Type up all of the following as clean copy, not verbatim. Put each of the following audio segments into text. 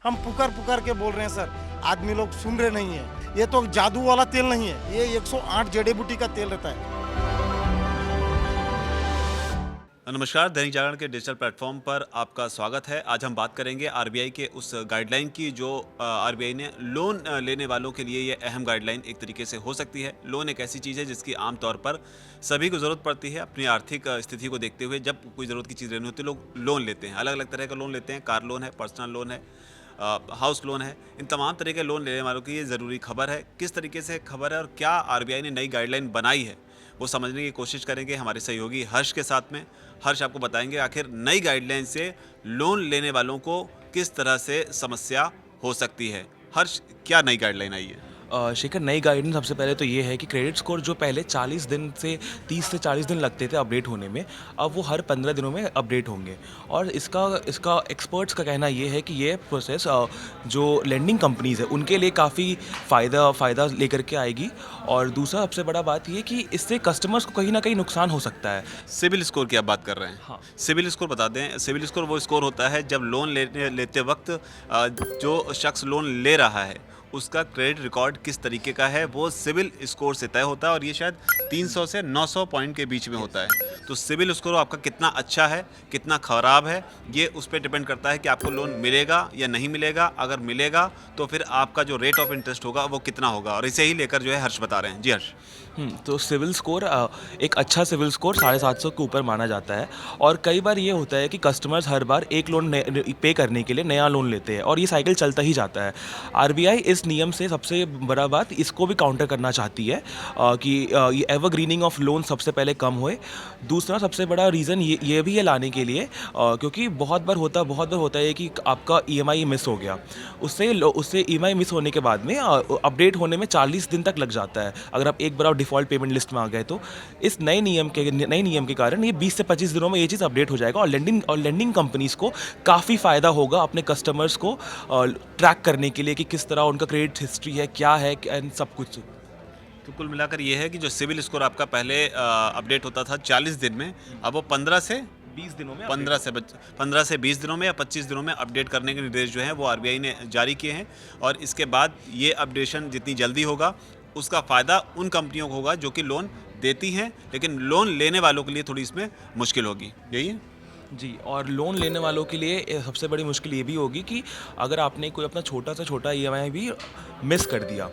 हम पुकार पुकार के बोल रहे हैं सर, आदमी लोग सुन रहे नहीं है। ये तो जादू वाला तेल नहीं है, ये 108 जड़ी बूटी का तेल रहता है। नमस्कार, दैनिक जागरण के डिजिटल प्लेटफॉर्म पर आपका स्वागत है। आज हम बात करेंगे आरबीआई के उस गाइडलाइन की जो आरबीआई ने लोन लेने वालों के लिए ये अहम गाइडलाइन एक तरीके से हो सकती है। लोन एक ऐसी चीज़ है जिसकी आमतौर पर सभी को ज़रूरत पड़ती है। अपनी आर्थिक स्थिति को देखते हुए जब कोई ज़रूरत की चीज़ लेनी होती है लोग लोन लेते हैं। अलग अलग तरह का लोन लेते हैं, कार लोन है, पर्सनल लोन है, हाउस लोन है। इन तमाम तरह के लोन लेने वालों की ये ज़रूरी खबर है। किस तरीके से खबर है और क्या आरबीआई ने नई गाइडलाइन बनाई है वो समझने की कोशिश करेंगे हमारे सहयोगी हर्ष के साथ में। हर्ष आपको बताएंगे आखिर नई गाइडलाइन से लोन लेने वालों को किस तरह से समस्या हो सकती है। हर्ष, क्या नई गाइडलाइन आई है? शेखर, नई गाइडेंस सबसे पहले तो ये है कि क्रेडिट स्कोर जो पहले 40 दिन से 30 से 40 दिन लगते थे अपडेट होने में, अब वो हर 15 दिनों में अपडेट होंगे। और इसका एक्सपर्ट्स का कहना ये है कि ये प्रोसेस जो लेंडिंग कंपनीज़ है उनके लिए काफ़ी फ़ायदा लेकर के आएगी। और दूसरा सबसे बड़ा बात ये कि इससे कस्टमर्स को कहीं ना कहीं नुकसान हो सकता है। सिविल स्कोर की आप बात कर रहे हैं? हाँ। सिविल स्कोर बता दें। सिविल स्कोर वो स्कोर होता है जब लोन लेते वक्त जो शख्स लोन ले रहा है उसका क्रेडिट रिकॉर्ड किस तरीके का है वो सिविल स्कोर से तय होता है। और ये शायद 300 से 900 पॉइंट के बीच में होता है। तो सिविल स्कोर आपका कितना अच्छा है, कितना ख़राब है, ये उस पर डिपेंड करता है कि आपको लोन मिलेगा या नहीं मिलेगा। अगर मिलेगा तो फिर आपका जो रेट ऑफ इंटरेस्ट होगा वो कितना होगा। और इसे ही लेकर जो है हर्ष बता रहे हैं। जी हर्ष। तो सिविल स्कोर एक अच्छा सिविल स्कोर 750 के ऊपर माना जाता है। और कई बार ये होता है कि कस्टमर्स हर बार एक लोन पे करने के लिए नया लोन लेते हैं और ये साइकिल चलता ही जाता है। आरबीआई इस नियम से सबसे बड़ा बात इसको भी काउंटर करना चाहती है कि ये एवरग्रीनिंग ऑफ लोन सबसे पहले कम होए। दूसरा सबसे बड़ा रीज़न ये भी है लाने के लिए क्योंकि बहुत बार होता है कि आपका ईएमआई मिस हो गया, उससे ईएमआई मिस होने के बाद में अपडेट होने में 40 दिन तक लग जाता है अगर आप एक बार डिफ़ॉल्ट पेमेंट लिस्ट में आ गए तो। इस नए नियम के कारण ये 20 से 25 दिनों में ये चीज़ अपडेट हो जाएगा और लेंडिंग कंपनीज़ को काफ़ी फ़ायदा होगा अपने कस्टमर्स को ट्रैक करने के लिए कि किस तरह उनका क्रेडिट हिस्ट्री है, क्या है, एंड सब कुछ। तो कुल मिलाकर ये है कि जो सिविल स्कोर आपका पहले अपडेट होता था 40 दिन में, अब वो 15 से 20 दिनों में 15 से 20 दिनों में या 25 दिनों में अपडेट करने के निर्देश जो हैं वो आरबीआई ने जारी किए हैं। और इसके बाद ये अपडेशन जितनी जल्दी होगा उसका फ़ायदा उन कंपनियों को होगा जो कि लोन देती हैं, लेकिन लोन लेने वालों के लिए थोड़ी इसमें मुश्किल होगी। यही है जी। और लोन लेने वालों के लिए सबसे बड़ी मुश्किल ये भी होगी कि अगर आपने कोई अपना छोटा से छोटा ईएमआई भी मिस कर दिया,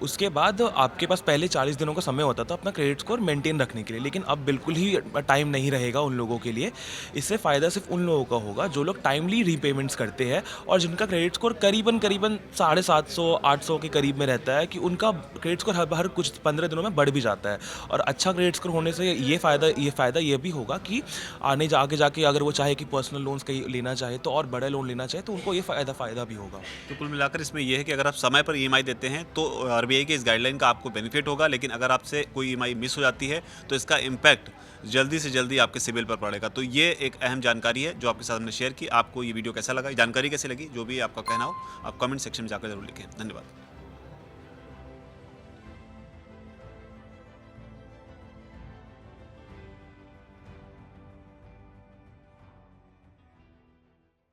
उसके बाद आपके पास पहले 40 दिनों का समय होता था अपना क्रेडिट स्कोर मेंटेन रखने के लिए, लेकिन अब बिल्कुल ही टाइम नहीं रहेगा उन लोगों के लिए। इससे फ़ायदा सिर्फ उन लोगों का होगा जो लोग टाइमली रीपेमेंट्स करते हैं और जिनका क्रेडिट स्कोर करीबन 750-800 के करीब में रहता है, कि उनका क्रेडिट स्कोर हर कुछ 15 दिनों में बढ़ भी जाता है। और अच्छा क्रेडिट स्कोर होने से ये फ़ायदा ये भी होगा कि आगे जाके अगर वो चाहे कि पर्सनल लोन्स कहीं लेना चाहे तो और बड़ा लोन लेना चाहे तो उनको ये फ़ायदा भी होगा। तो कुल मिलाकर इसमें यह है कि अगर आप समय पर ईएमआई देते हैं तो आरबीआई के इस गाइडलाइन का आपको बेनिफिट होगा, लेकिन अगर आपसे कोई ईएमआई मिस हो जाती है तो इसका इम्पैक्ट जल्दी से जल्दी आपके सिबिल पर पड़ेगा। तो ये एक अहम जानकारी है जो आपके साथ हमने शेयर की। आपको ये वीडियो कैसा लगा, जानकारी कैसी लगी, जो भी आपका कहना हो आप कमेंट सेक्शन में जाकर जरूर लिखें। धन्यवाद।